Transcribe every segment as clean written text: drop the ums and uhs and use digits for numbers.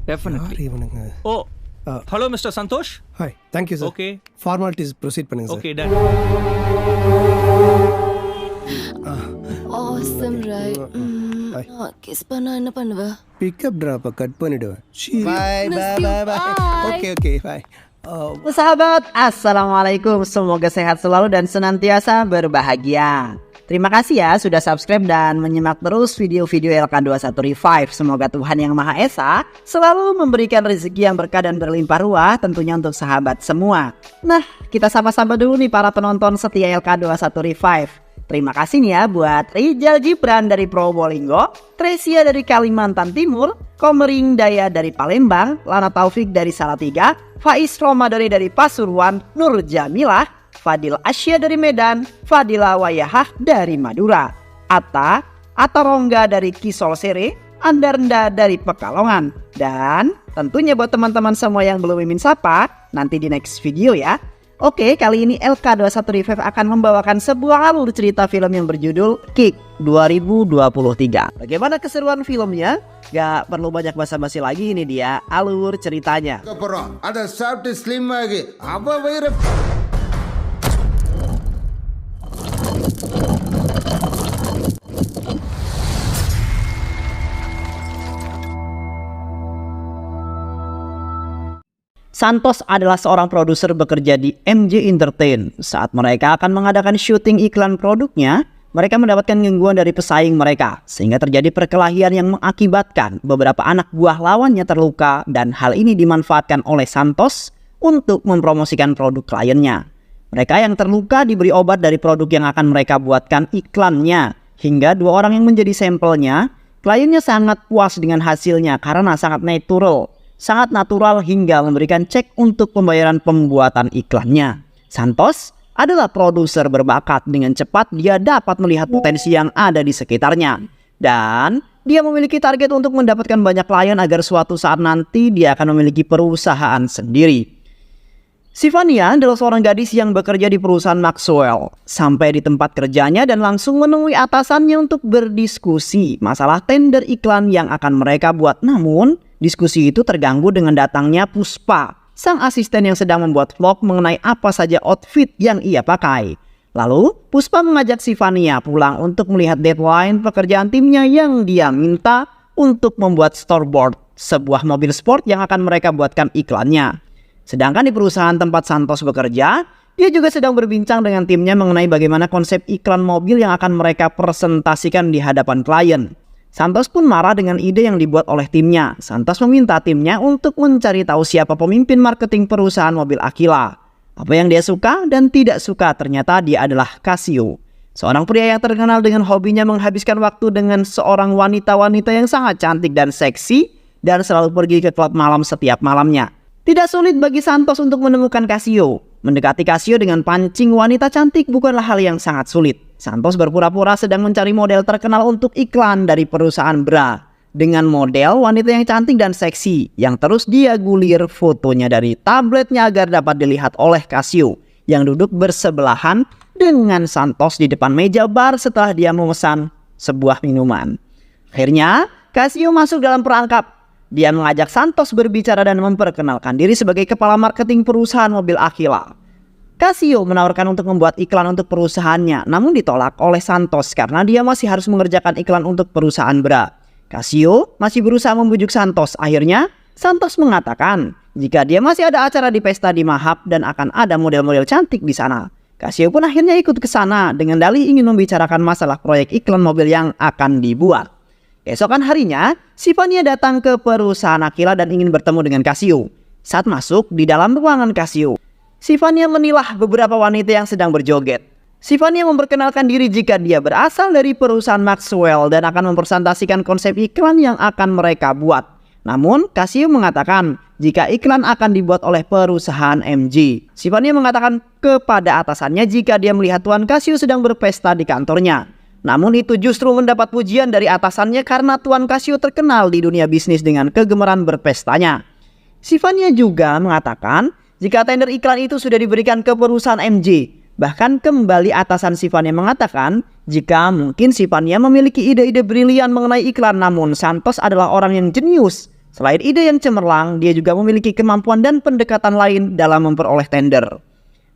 டெஃபினெட்லி. இவனுங்க. Oh, hello mister Santhosh. Hi, thank you sir. Okay formalities proceed பண்ணுங்க sir. Okay done. Awesome right. Kiss பண்ணா என்ன பண்ணுவ? பிக்கப் ட்ராப்பை கட் பண்ணிடுவேன். Bye, bye, bye, bye. Oke, bye. Sahabat, Assalamualaikum. Semoga sehat selalu dan senantiasa berbahagia. Terima kasih ya sudah subscribe dan menyimak terus video-video LK21 Revive. Semoga Tuhan Yang Maha Esa selalu memberikan rezeki yang berkah dan berlimpah ruah tentunya untuk sahabat semua. Nah, kita sama-sama dulu nih para penonton setia LK21 Revive. Terima kasih nih ya buat Rijal Gibran dari Probolinggo, Tresia dari Kalimantan Timur, Komering Daya dari Palembang, Lana Taufik dari Salatiga, Faiz Romadhani dari Pasuruan, Nur Jamilah, Fadil Asya dari Medan, Fadila Wayahah dari Madura, Atta Rongga dari Kisol Sere, Andarenda dari Pekalongan. Dan tentunya buat teman-teman semua yang belum mimin sapa, nanti di next video ya. Oke, kali ini LK21 Revive akan membawakan sebuah alur cerita film yang berjudul Kick 2023. Bagaimana keseruan filmnya? Gak perlu banyak basa-basi lagi, ini dia alur ceritanya. Ada சாப்பிட்டு ஸ்லிம் ஆகி அவ வயிறு Santos adalah seorang produser bekerja di MJ Entertain. Saat mereka akan mengadakan syuting iklan produknya, mereka mendapatkan gangguan dari pesaing mereka, sehingga terjadi perkelahian yang mengakibatkan beberapa anak buah lawannya terluka, dan hal ini dimanfaatkan oleh Santos untuk mempromosikan produk kliennya. Mereka yang terluka diberi obat dari produk yang akan mereka buatkan iklannya, hingga 2 orang yang menjadi sampelnya, kliennya sangat puas dengan hasilnya karena sangat natural hingga memberikan cek untuk pembayaran pembuatan iklannya. Santos adalah produser berbakat, dengan cepat dia dapat melihat potensi yang ada di sekitarnya. Dan dia memiliki target untuk mendapatkan banyak klien agar suatu saat nanti dia akan memiliki perusahaan sendiri. Sivania adalah seorang gadis yang bekerja di perusahaan Maxwell. Sampai di tempat kerjanya dan langsung menemui atasannya untuk berdiskusi masalah tender iklan yang akan mereka buat. Namun, diskusi itu terganggu dengan datangnya Puspa, sang asisten yang sedang membuat vlog mengenai apa saja outfit yang ia pakai. Lalu, Puspa mengajak Sivania pulang untuk melihat deadline pekerjaan timnya yang dia minta untuk membuat storyboard sebuah mobil sport yang akan mereka buatkan iklannya. Sedangkan di perusahaan tempat Santos bekerja, dia juga sedang berbincang dengan timnya mengenai bagaimana konsep iklan mobil yang akan mereka presentasikan di hadapan klien. Santos pun marah dengan ide yang dibuat oleh timnya. Santos meminta timnya untuk mencari tahu siapa pemimpin marketing perusahaan mobil Aquila. Apa yang dia suka dan tidak suka, ternyata dia adalah Casio, seorang pria yang terkenal dengan hobinya menghabiskan waktu dengan seorang wanita-wanita yang sangat cantik dan seksi, dan selalu pergi ke klub malam setiap malamnya. Tidak sulit bagi Santos untuk menemukan Casio. Mendekati Casio dengan pancing wanita cantik bukanlah hal yang sangat sulit. Santos berpura-pura sedang mencari model terkenal untuk iklan dari perusahaan bra, dengan model wanita yang cantik dan seksi, yang terus dia gulir fotonya dari tabletnya agar dapat dilihat oleh Casio yang duduk bersebelahan dengan Santos di depan meja bar setelah dia memesan sebuah minuman. Akhirnya Casio masuk dalam perangkap. Dia mengajak Santos berbicara dan memperkenalkan diri sebagai kepala marketing perusahaan mobil Aquila. Casio menawarkan untuk membuat iklan untuk perusahaannya, namun ditolak oleh Santos karena dia masih harus mengerjakan iklan untuk perusahaan bra. Casio masih berusaha membujuk Santos. Akhirnya Santos mengatakan jika dia masih ada acara di pesta di Mahap dan akan ada model-model cantik di sana. Casio pun akhirnya ikut ke sana dengan dalih ingin membicarakan masalah proyek iklan mobil yang akan dibuat. Keesokan harinya, Sivania datang ke perusahaan Aquila dan ingin bertemu dengan Casio. Saat masuk di dalam ruangan Casio, Sivania menilah beberapa wanita yang sedang berjoget. Sivania memperkenalkan diri jika dia berasal dari perusahaan Maxwell dan akan mempresentasikan konsep iklan yang akan mereka buat. Namun, Casio mengatakan jika iklan akan dibuat oleh perusahaan MG. Sivania mengatakan kepada atasannya jika dia melihat Tuan Casio sedang berpesta di kantornya. Namun itu justru mendapat pujian dari atasannya karena Tuan Casio terkenal di dunia bisnis dengan kegemaran berpestanya. Sivania juga mengatakan jika tender iklan itu sudah diberikan ke perusahaan MJ. Bahkan kembali atasan Sivania mengatakan jika mungkin Sivania memiliki ide-ide brilian mengenai iklan, namun Santos adalah orang yang jenius Selain ide yang cemerlang, dia juga memiliki kemampuan dan pendekatan lain dalam memperoleh tender.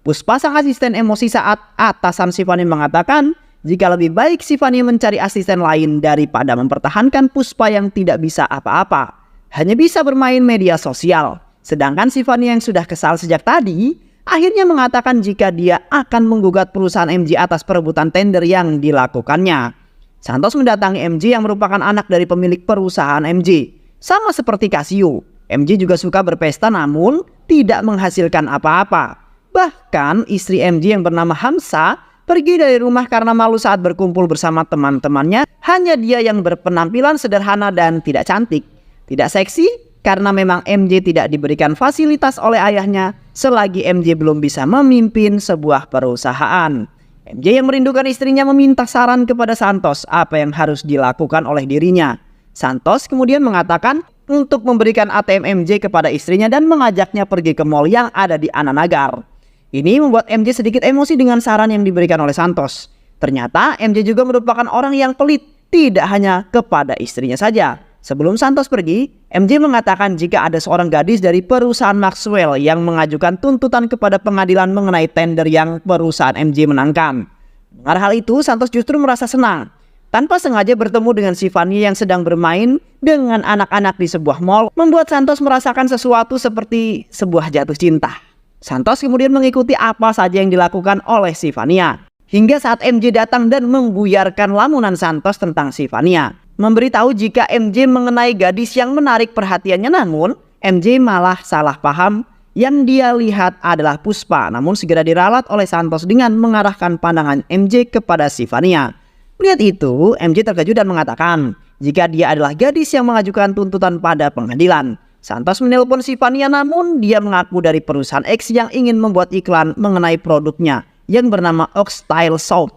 Puspa sang asisten emosi saat atasan Sifania mengatakan jika lebih baik Sifania mencari asisten lain daripada mempertahankan Puspa yang tidak bisa apa-apa, hanya bisa bermain media sosial. Sedangkan Sifania yang sudah kesal sejak tadi, akhirnya mengatakan jika dia akan menggugat perusahaan MJ atas perebutan tender yang dilakukannya. Santos mendatangi MJ yang merupakan anak dari pemilik perusahaan MJ. Sama seperti Casio, MJ juga suka berpesta namun tidak menghasilkan apa-apa. Bahkan istri MJ yang bernama Hamsa pergi dari rumah karena malu saat berkumpul bersama teman-temannya. Hanya dia yang berpenampilan sederhana dan tidak cantik. Tidak seksi karena memang MJ tidak diberikan fasilitas oleh ayahnya selagi MJ belum bisa memimpin sebuah perusahaan. MJ yang merindukan istrinya meminta saran kepada Santos apa yang harus dilakukan oleh dirinya. Santos kemudian mengatakan untuk memberikan ATM MJ kepada istrinya dan mengajaknya pergi ke mall yang ada di Ananagar. Ini membuat MJ sedikit emosi dengan saran yang diberikan oleh Santos. Ternyata MJ juga merupakan orang yang pelit, tidak hanya kepada istrinya saja. Sebelum Santos pergi, MJ mengatakan jika ada seorang gadis dari perusahaan Maxwell yang mengajukan tuntutan kepada pengadilan mengenai tender yang perusahaan MJ menangkan. Mendengar hal itu, Santos justru merasa senang. Tanpa sengaja bertemu dengan Sifania yang sedang bermain dengan anak-anak di sebuah mall, membuat Santos merasakan sesuatu seperti sebuah jatuh cinta. Santos kemudian mengikuti apa saja yang dilakukan oleh Sifania. Hingga saat MJ datang dan membuyarkan lamunan Santos tentang Sifania. Memberitahu jika MJ mengenai gadis yang menarik perhatiannya, namun MJ malah salah paham. Yang dia lihat adalah Puspa, namun segera diralat oleh Santos dengan mengarahkan pandangan MJ kepada Sifania. Melihat itu, MJ terkejut dan mengatakan jika dia adalah gadis yang mengajukan tuntutan pada pengadilan. Santos menelpon Sifania namun dia mengaku dari perusahaan X yang ingin membuat iklan mengenai produknya yang bernama Oxtail Soup.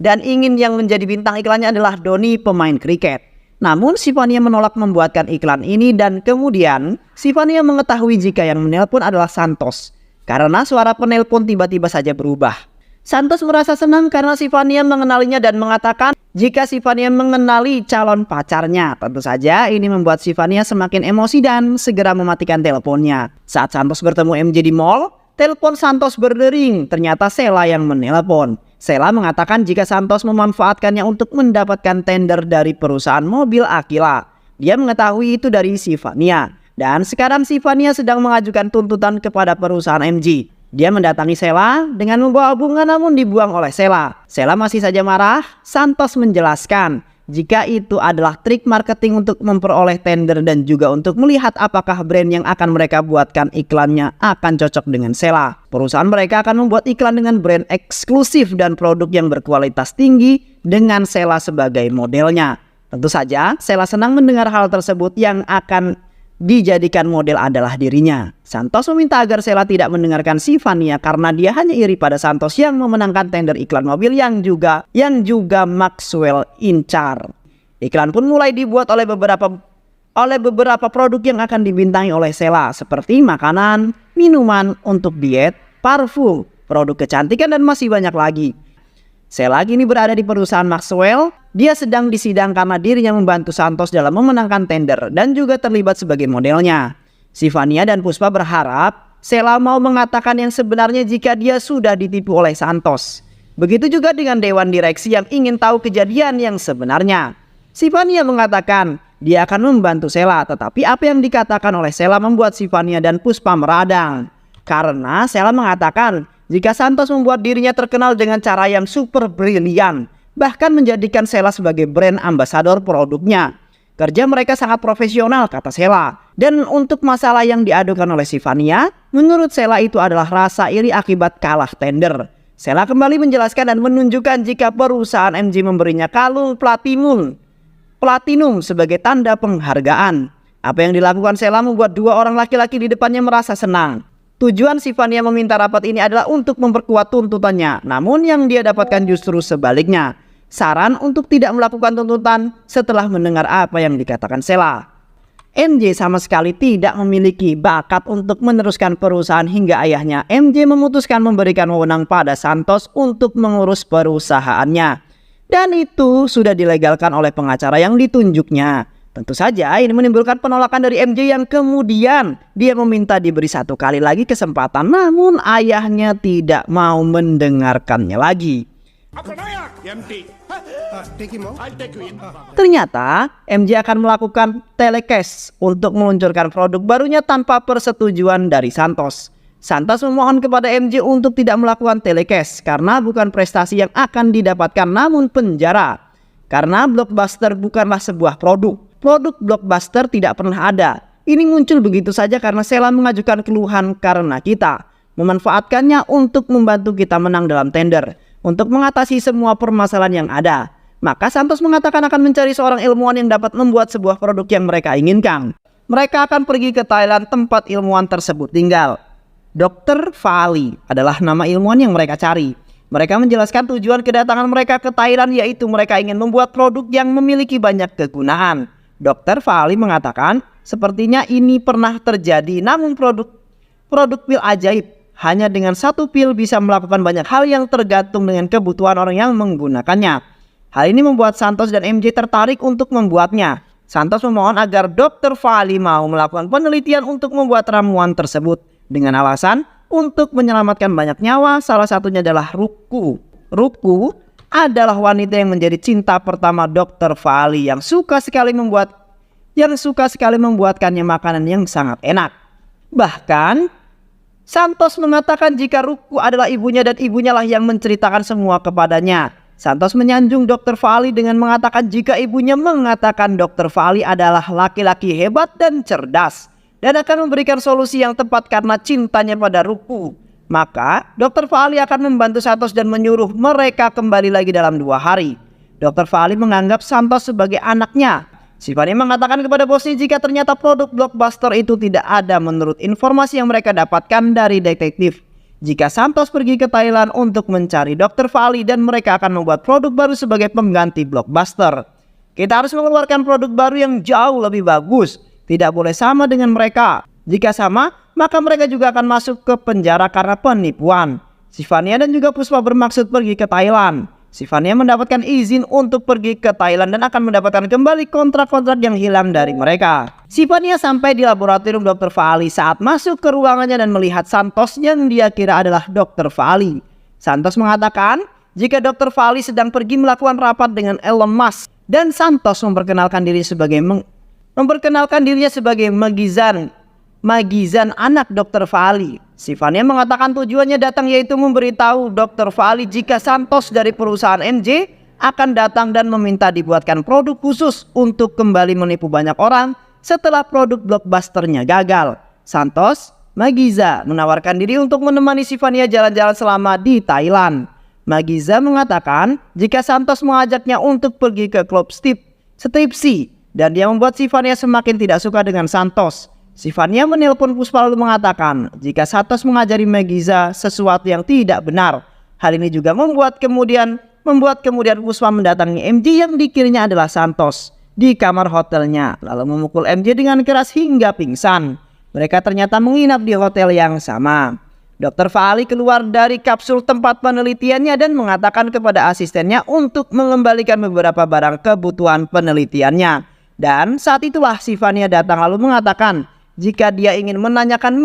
Dan ingin yang menjadi bintang iklannya adalah Doni pemain kriket. Namun Sifania menolak membuatkan iklan ini dan kemudian Sifania mengetahui jika yang menelpon adalah Santos. Karena suara penelpon tiba-tiba saja berubah. Santos merasa senang karena Sifania mengenalinya dan mengatakan jika Sifania mengenali calon pacarnya. Tentu saja ini membuat Sifania semakin emosi dan segera mematikan teleponnya. Saat Santos bertemu MJ di mall, telepon Santos berdering. Ternyata Sheila yang menelpon. Sheila mengatakan jika Santos memanfaatkannya untuk mendapatkan tender dari perusahaan mobil Aquila. Dia mengetahui itu dari Sifania. Dan sekarang Sifania sedang mengajukan tuntutan kepada perusahaan MJ. Dia mendatangi Sheila dengan membawa bunga namun dibuang oleh Sheila. Sheila masih saja marah. Santos menjelaskan jika itu adalah trik marketing untuk memperoleh tender dan juga untuk melihat apakah brand yang akan mereka buatkan iklannya akan cocok dengan Sheila. Perusahaan mereka akan membuat iklan dengan brand eksklusif dan produk yang berkualitas tinggi dengan Sheila sebagai modelnya. Tentu saja Sheila senang mendengar hal tersebut. Yang akan dijadikan model adalah dirinya. Santos meminta agar Sheila tidak mendengarkan Sifania karena dia hanya iri pada Santos yang memenangkan tender iklan mobil yang juga Maxwell incar. Iklan pun mulai dibuat oleh beberapa produk yang akan dibintangi oleh Sheila seperti makanan, minuman untuk diet, parfum, produk kecantikan dan masih banyak lagi. Sheila kini berada di perusahaan Maxwell. Dia sedang disidang karena dirinya membantu Santos dalam memenangkan tender dan juga terlibat sebagai modelnya. Sifania dan Puspa berharap Sheila mau mengatakan yang sebenarnya jika dia sudah ditipu oleh Santos. Begitu juga dengan Dewan Direksi yang ingin tahu kejadian yang sebenarnya. Sifania mengatakan dia akan membantu Sheila, tetapi apa yang dikatakan oleh Sheila membuat Sifania dan Puspa meradang. Karena Sheila mengatakan jika Santos membuat dirinya terkenal dengan cara yang super brilian, bahkan menjadikan Sheila sebagai brand ambasador produknya. Kerja mereka sangat profesional, kata Sheila. Dan untuk masalah yang diadukan oleh Sifania, menurut Sheila itu adalah rasa iri akibat kalah tender. Sheila kembali menjelaskan dan menunjukkan jika perusahaan MJ memberinya kalung platinum sebagai tanda penghargaan. Apa yang dilakukan Sheila membuat dua orang laki-laki di depannya merasa senang. Tujuan Sifania meminta rapat ini adalah untuk memperkuat tuntutannya. Namun yang dia dapatkan justru sebaliknya. Saran untuk tidak melakukan tuntutan setelah mendengar apa yang dikatakan Sheila. MJ sama sekali tidak memiliki bakat untuk meneruskan perusahaan hingga ayahnya MJ memutuskan memberikan wewenang pada Santos untuk mengurus perusahaannya. Dan itu sudah dilegalkan oleh pengacara yang ditunjuknya. Tentu saja ini menimbulkan penolakan dari MJ yang kemudian dia meminta diberi 1 kali lagi kesempatan, namun ayahnya tidak mau mendengarkannya lagi. Ternyata MJ akan melakukan telecast untuk meluncurkan produk barunya tanpa persetujuan dari Santos. Santos memohon kepada MJ untuk tidak melakukan telecast karena bukan prestasi yang akan didapatkan namun penjara. Karena Blockbuster bukanlah sebuah produk. Produk Blockbuster tidak pernah ada. Ini muncul begitu saja karena Sheila mengajukan keluhan karena kita memanfaatkannya untuk membantu kita menang dalam tender, untuk mengatasi semua permasalahan yang ada. Maka Santos mengatakan akan mencari seorang ilmuwan yang dapat membuat sebuah produk yang mereka inginkan. Mereka akan pergi ke Thailand tempat ilmuwan tersebut tinggal. Dr. Fali adalah nama ilmuwan yang mereka cari. Mereka menjelaskan tujuan kedatangan mereka ke Thailand, yaitu mereka ingin membuat produk yang memiliki banyak kegunaan. Dr. Fali mengatakan sepertinya ini pernah terjadi, namun produk pil ajaib hanya dengan 1 pil bisa melakukan banyak hal yang tergantung dengan kebutuhan orang yang menggunakannya. Hal ini membuat Santos dan MJ tertarik untuk membuatnya. Santos memohon agar Dr. Fali mau melakukan penelitian untuk membuat ramuan tersebut dengan alasan untuk menyelamatkan banyak nyawa, salah satunya adalah Ruku. Ruku adalah wanita yang menjadi cinta pertama Dr. Fali yang suka sekali membuatkannya makanan yang sangat enak. Bahkan Santos mengatakan jika Ruku adalah ibunya dan ibunya lah yang menceritakan semua kepadanya. Santos menyanjung Dr. Fali dengan mengatakan jika ibunya mengatakan Dr. Fali adalah laki-laki hebat dan cerdas dan akan memberikan solusi yang tepat karena cintanya pada Ruku. Maka Dr. Fali akan membantu Santos dan menyuruh mereka kembali lagi dalam 2 hari. Dr. Fali menganggap Santos sebagai anaknya. Sifani mengatakan kepada bosnya jika ternyata produk Blockbuster itu tidak ada menurut informasi yang mereka dapatkan dari detektif. Jika Santos pergi ke Thailand untuk mencari Dr. Fali dan mereka akan membuat produk baru sebagai pengganti Blockbuster. Kita harus mengeluarkan produk baru yang jauh lebih bagus. Tidak boleh sama dengan mereka. Jika sama, maka mereka juga akan masuk ke penjara karena penipuan. Sifania dan juga Puspa bermaksud pergi ke Thailand. Sifania mendapatkan izin untuk pergi ke Thailand dan akan mendapatkan kembali kontrak-kontrak yang hilang dari mereka. Sifania sampai di laboratorium Dr. Fali saat masuk ke ruangannya dan melihat Santos yang dia kira adalah Dr. Fali. Santos mengatakan jika Dr. Fali sedang pergi melakukan rapat dengan Elon Musk dan Santos memperkenalkan dirinya sebagai Magizan anak Dr. Fali. Sifania mengatakan tujuannya datang yaitu memberitahu Dr. Fali jika Santos dari perusahaan MJ akan datang dan meminta dibuatkan produk khusus untuk kembali menipu banyak orang setelah produk Blockbusternya gagal. Santos, Magiza menawarkan diri untuk menemani Sifania jalan-jalan selama di Thailand. Magiza mengatakan jika Santos mengajaknya untuk pergi ke klub stripsi dan dia membuat Sifania semakin tidak suka dengan Santos. Sifania menelpon Puspa lalu mengatakan jika Santos mengajari Magiza sesuatu yang tidak benar. Hal ini juga membuat kemudian Puspa mendatangi MJ yang dikiranya adalah Santos di kamar hotelnya lalu memukul MJ dengan keras hingga pingsan. Mereka ternyata menginap di hotel yang sama. Dr. Fali keluar dari kapsul tempat penelitiannya dan mengatakan kepada asistennya untuk mengembalikan beberapa barang kebutuhan penelitiannya. Dan saat itulah Sifania datang lalu mengatakan jika dia ingin menanyakan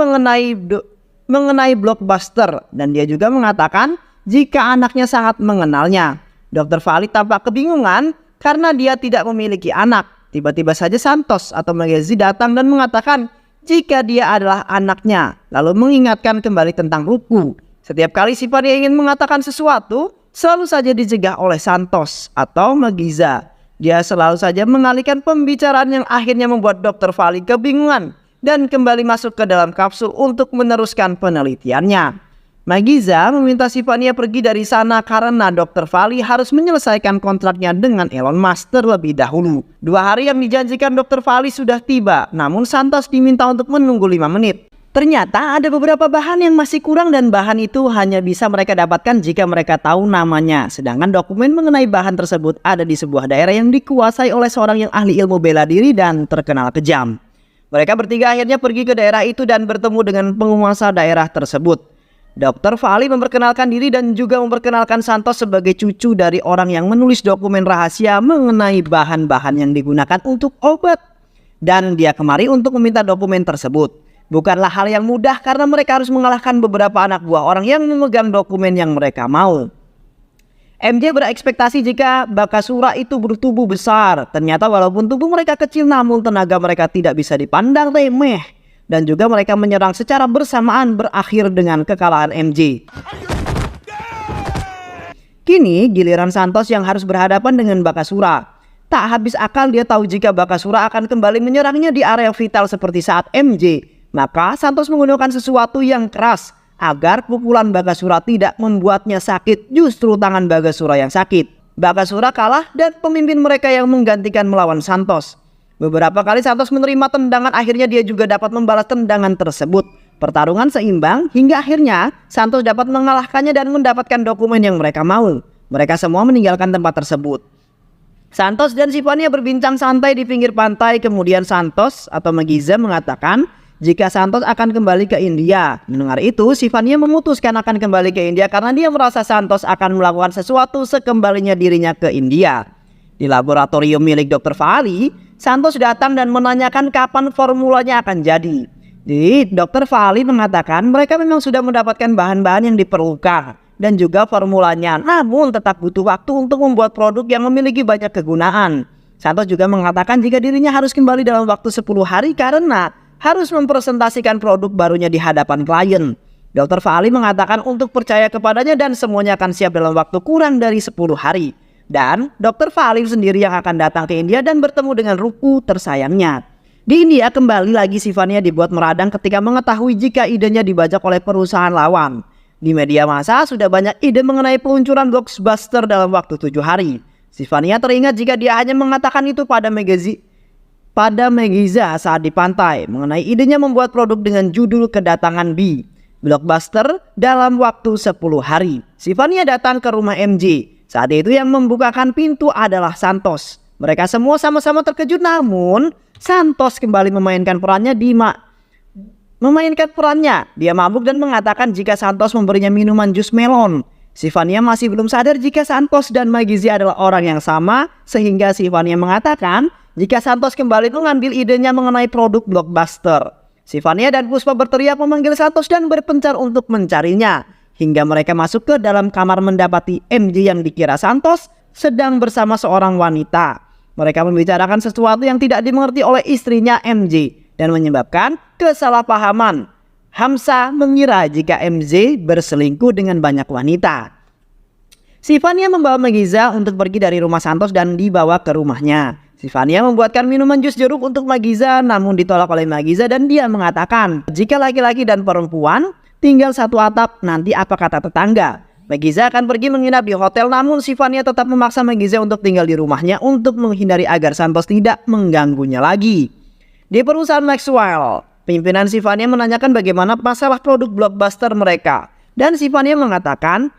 mengenai Blockbuster dan dia juga mengatakan jika anaknya sangat mengenalnya. Dr. Fali tampak kebingungan karena dia tidak memiliki anak. Tiba-tiba saja Santos atau Magazi datang dan mengatakan jika dia adalah anaknya, lalu mengingatkan kembali tentang Ruku. Setiap kali Sifania ingin mengatakan sesuatu, selalu saja dicegah oleh Santos atau Magiza. Dia selalu saja mengalihkan pembicaraan yang akhirnya membuat Dr. Fali kebingungan dan kembali masuk ke dalam kapsul untuk meneruskan penelitiannya. Magiza meminta Sifania pergi dari sana karena Dr. Fali harus menyelesaikan kontraknya dengan Elon Musk terlebih dahulu. 2 hari yang dijanjikan Dr. Fali sudah tiba, namun Santos diminta untuk menunggu 5 menit. Ternyata ada beberapa bahan yang masih kurang dan bahan itu hanya bisa mereka dapatkan jika mereka tahu namanya. Sedangkan dokumen mengenai bahan tersebut ada di sebuah daerah yang dikuasai oleh seorang yang ahli ilmu bela diri dan terkenal kejam. Mereka bertiga akhirnya pergi ke daerah itu dan bertemu dengan penguasa daerah tersebut. Dr. Fali memperkenalkan diri dan juga memperkenalkan Santos sebagai cucu dari orang yang menulis dokumen rahasia mengenai bahan-bahan yang digunakan untuk obat. Dan dia kemari untuk meminta dokumen tersebut. Bukanlah hal yang mudah karena mereka harus mengalahkan beberapa anak buah orang yang memegang dokumen yang mereka mau. MJ berekspektasi jika Bakasura itu bertubuh besar. Ternyata walaupun tubuh mereka kecil namun tenaga mereka tidak bisa dipandang remeh. Dan juga mereka menyerang secara bersamaan berakhir dengan kekalahan MJ. Kini giliran Santos yang harus berhadapan dengan Bakasura. Tak habis akal dia tahu jika Bakasura akan kembali menyerangnya di area vital seperti saat MJ. Maka Santos menggunakan sesuatu yang keras agar pukulan Bakasura tidak membuatnya sakit, justru tangan Bakasura yang sakit. Bakasura kalah dan pemimpin mereka yang menggantikan melawan Santos. Beberapa kali Santos menerima tendangan, akhirnya dia juga dapat membalas tendangan tersebut. Pertarungan seimbang hingga akhirnya Santos dapat mengalahkannya dan mendapatkan dokumen yang mereka mau. Mereka semua meninggalkan tempat tersebut. Santos dan Sivania berbincang santai di pinggir pantai. Kemudian Santos atau Magiza mengatakan jika Santos akan kembali ke India. Mendengar itu, Sivania memutuskan akan kembali ke India karena dia merasa Santos akan melakukan sesuatu sekembalinya dirinya ke India. Di laboratorium milik Dr. Fali, Santos datang dan menanyakan kapan formulanya akan jadi. Jadi Dr. Fali mengatakan mereka memang sudah mendapatkan bahan-bahan yang diperlukan dan juga formulanya, namun tetap butuh waktu untuk membuat produk yang memiliki banyak kegunaan. Santos juga mengatakan jika dirinya harus kembali dalam waktu 10 hari karena harus mempresentasikan produk barunya di hadapan klien. Dr. Fali mengatakan untuk percaya kepadanya dan semuanya akan siap dalam waktu kurang dari 10 hari. Dan Dr. Fali sendiri yang akan datang ke India dan bertemu dengan Ruku tersayangnya. Di India kembali lagi Sivania dibuat meradang ketika mengetahui jika idenya dibajak oleh perusahaan lawan. Di media massa sudah banyak ide mengenai peluncuran blockbuster dalam waktu 7 hari. Sivania teringat jika dia hanya mengatakan itu pada Magiza saat di pantai mengenai idenya membuat produk dengan judul Kedatangan B. Blockbuster dalam waktu 10 hari. Sivania datang ke rumah MJ. Saat itu yang membukakan pintu adalah Santos. Mereka semua sama-sama terkejut, namun Santos kembali memainkan perannya. Dia mabuk dan mengatakan jika Santos memberinya minuman jus melon. Sivania masih belum sadar jika Santos dan Magizi adalah orang yang sama, sehingga Sivania mengatakan jika Santos kembali mengambil idenya mengenai produk blockbuster. Sivania dan Puspa berteriak memanggil Santos dan berpencar untuk mencarinya. Hingga mereka masuk ke dalam kamar mendapati MJ yang dikira Santos sedang bersama seorang wanita. Mereka membicarakan sesuatu yang tidak dimengerti oleh istrinya MJ dan menyebabkan kesalahpahaman. Hamsa mengira jika MJ berselingkuh dengan banyak wanita. Sivania membawa Magiza untuk pergi dari rumah Santos dan dibawa ke rumahnya. Sivania membuatkan minuman jus jeruk untuk Magiza namun ditolak oleh Magiza dan dia mengatakan jika laki-laki dan perempuan tinggal satu atap, nanti apa kata tetangga. Magiza akan pergi menginap di hotel, namun Sivania tetap memaksa Magiza untuk tinggal di rumahnya untuk menghindari agar Santos tidak mengganggunya lagi. Di perusahaan Maxwell, pimpinan Sivania menanyakan bagaimana masalah produk blockbuster mereka. Dan Sivania mengatakan,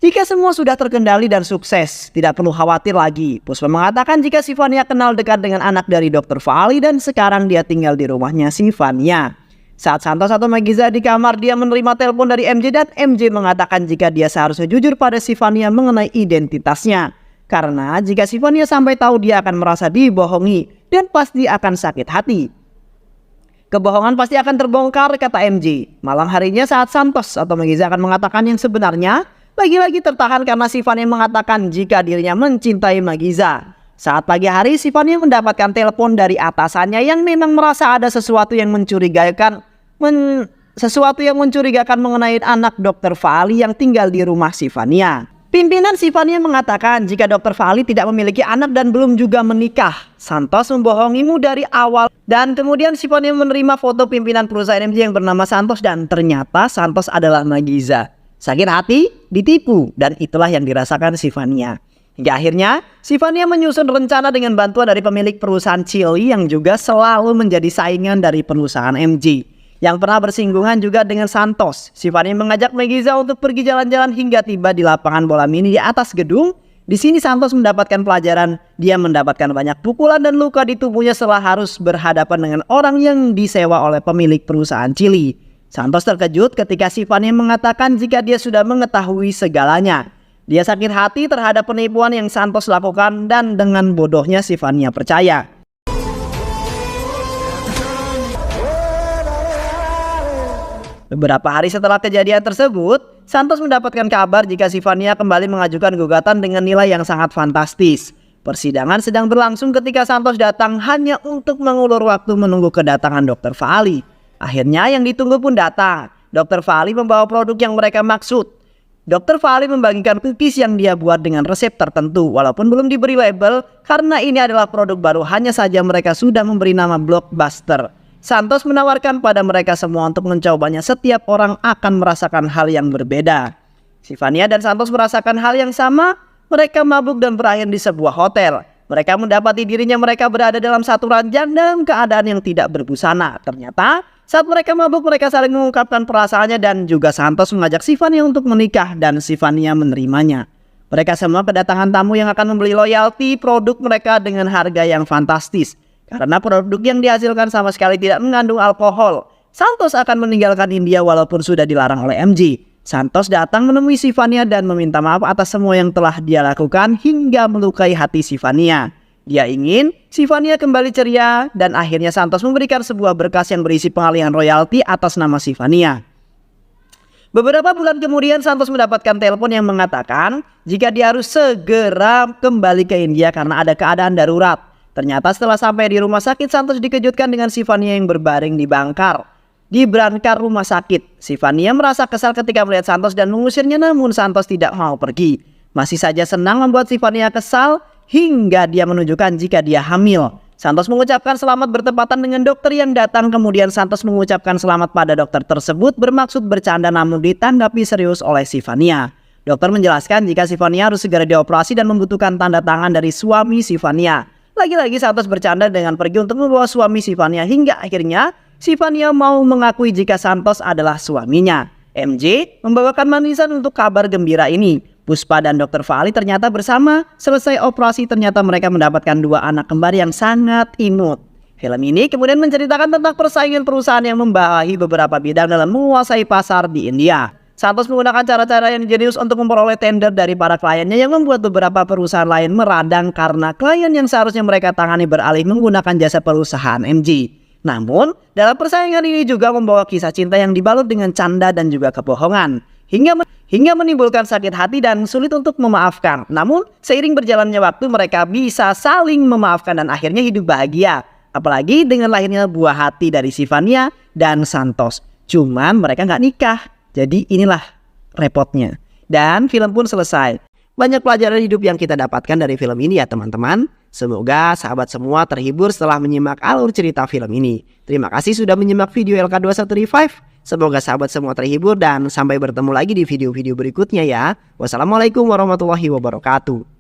jika semua sudah terkendali dan sukses, tidak perlu khawatir lagi. Puspa mengatakan jika Sivania kenal dekat dengan anak dari Dr. Fali dan sekarang dia tinggal di rumahnya Sivania. Saat Santos atau Magiza di kamar, dia menerima telepon dari MJ dan MJ mengatakan jika dia seharusnya jujur pada Sivania mengenai identitasnya. Karena jika Sivania sampai tahu dia akan merasa dibohongi dan pasti akan sakit hati. Kebohongan pasti akan terbongkar, kata MJ. Malam harinya saat Santos atau Magiza akan mengatakan yang sebenarnya, lagi-lagi tertahan karena Sivania mengatakan jika dirinya mencintai Magiza. Saat pagi hari, Sivania mendapatkan telepon dari atasannya yang memang merasa ada sesuatu yang mencurigakan mengenai anak Dr. Fali yang tinggal di rumah Sivania. Pimpinan Sivania mengatakan jika Dr. Fali tidak memiliki anak dan belum juga menikah. Santos membohongimu dari awal. Dan kemudian Sivania menerima foto pimpinan perusahaan MJ yang bernama Santos dan ternyata Santos adalah Magiza. Sakit hati, ditipu, dan itulah yang dirasakan Sivania. Hingga akhirnya, Sivania menyusun rencana dengan bantuan dari pemilik perusahaan Chili yang juga selalu menjadi saingan dari perusahaan MJ. Yang pernah bersinggungan juga dengan Santos. Sivania mengajak Magiza untuk pergi jalan-jalan hingga tiba di lapangan bola mini di atas gedung. Di sini Santos mendapatkan pelajaran. Dia mendapatkan banyak pukulan dan luka di tubuhnya setelah harus berhadapan dengan orang yang disewa oleh pemilik perusahaan Chili. Santos terkejut ketika Sivania mengatakan jika dia sudah mengetahui segalanya. Dia sakit hati terhadap penipuan yang Santos lakukan dan dengan bodohnya Sivania percaya. Beberapa hari setelah kejadian tersebut, Santos mendapatkan kabar jika Sivania kembali mengajukan gugatan dengan nilai yang sangat fantastis. Persidangan sedang berlangsung ketika Santos datang hanya untuk mengulur waktu menunggu kedatangan Dr. Fahali. Akhirnya yang ditunggu pun datang. Dr. Fahali membawa produk yang mereka maksud. Dr. Fahali membagikan cookies yang dia buat dengan resep tertentu walaupun belum diberi label karena ini adalah produk baru, hanya saja mereka sudah memberi nama Blockbuster. Santos menawarkan pada mereka semua untuk mencobanya. Setiap orang akan merasakan hal yang berbeda. Sivania dan Santos merasakan hal yang sama. Mereka mabuk dan berakhir di sebuah hotel. Mereka mendapati dirinya mereka berada dalam satu ranjang dalam keadaan yang tidak berbusana. Ternyata saat mereka mabuk mereka saling mengungkapkan perasaannya dan juga Santos mengajak Sivania untuk menikah dan Sivania menerimanya. Mereka semua kedatangan tamu yang akan membeli royalti produk mereka dengan harga yang fantastis. Karena produk yang dihasilkan sama sekali tidak mengandung alkohol. Santos akan meninggalkan India walaupun sudah dilarang oleh MJ. Santos datang menemui Sivania dan meminta maaf atas semua yang telah dia lakukan hingga melukai hati Sivania. Dia ingin Sivania kembali ceria dan akhirnya Santos memberikan sebuah berkas yang berisi pengalihan royalti atas nama Sivania. Beberapa bulan kemudian Santos mendapatkan telepon yang mengatakan jika dia harus segera kembali ke India karena ada keadaan darurat. Ternyata setelah sampai di rumah sakit, Santos dikejutkan dengan Sivania yang berbaring di brankar rumah sakit. Sivania merasa kesal ketika melihat Santos dan mengusirnya, namun Santos tidak mau pergi. Masih saja senang membuat Sivania kesal hingga dia menunjukkan jika dia hamil. Santos mengucapkan selamat bertepatan dengan dokter yang datang. Kemudian Santos mengucapkan selamat pada dokter tersebut bermaksud bercanda namun ditanggapi serius oleh Sivania. Dokter menjelaskan jika Sivania harus segera dioperasi dan membutuhkan tanda tangan dari suami Sivania. Lagi-lagi Santos bercanda dengan pergi untuk membawa suami Sivania hingga akhirnya Sivania mau mengakui jika Santos adalah suaminya. MJ membawakan manisan untuk kabar gembira ini. Puspa dan Dr. Fahali ternyata bersama. Selesai operasi ternyata mereka mendapatkan 2 anak kembar yang sangat imut. Film ini kemudian menceritakan tentang persaingan perusahaan yang membawahi beberapa bidang dalam menguasai pasar di India. Santos menggunakan cara-cara yang jenius untuk memperoleh tender dari para kliennya yang membuat beberapa perusahaan lain meradang karena klien yang seharusnya mereka tangani beralih menggunakan jasa perusahaan MJ. Namun, dalam persaingan ini juga membawa kisah cinta yang dibalut dengan canda dan juga kebohongan. Hingga menimbulkan sakit hati dan sulit untuk memaafkan. Namun, seiring berjalannya waktu mereka bisa saling memaafkan dan akhirnya hidup bahagia. Apalagi dengan lahirnya buah hati dari Sivania dan Santos. Cuman mereka nggak nikah. Jadi inilah repotnya. Dan film pun selesai. Banyak pelajaran hidup yang kita dapatkan dari film ini ya teman-teman. Semoga sahabat semua terhibur setelah menyimak alur cerita film ini. Terima kasih sudah menyimak video LK2135. Semoga sahabat semua terhibur dan sampai bertemu lagi di video-video berikutnya ya. Wassalamualaikum warahmatullahi wabarakatuh.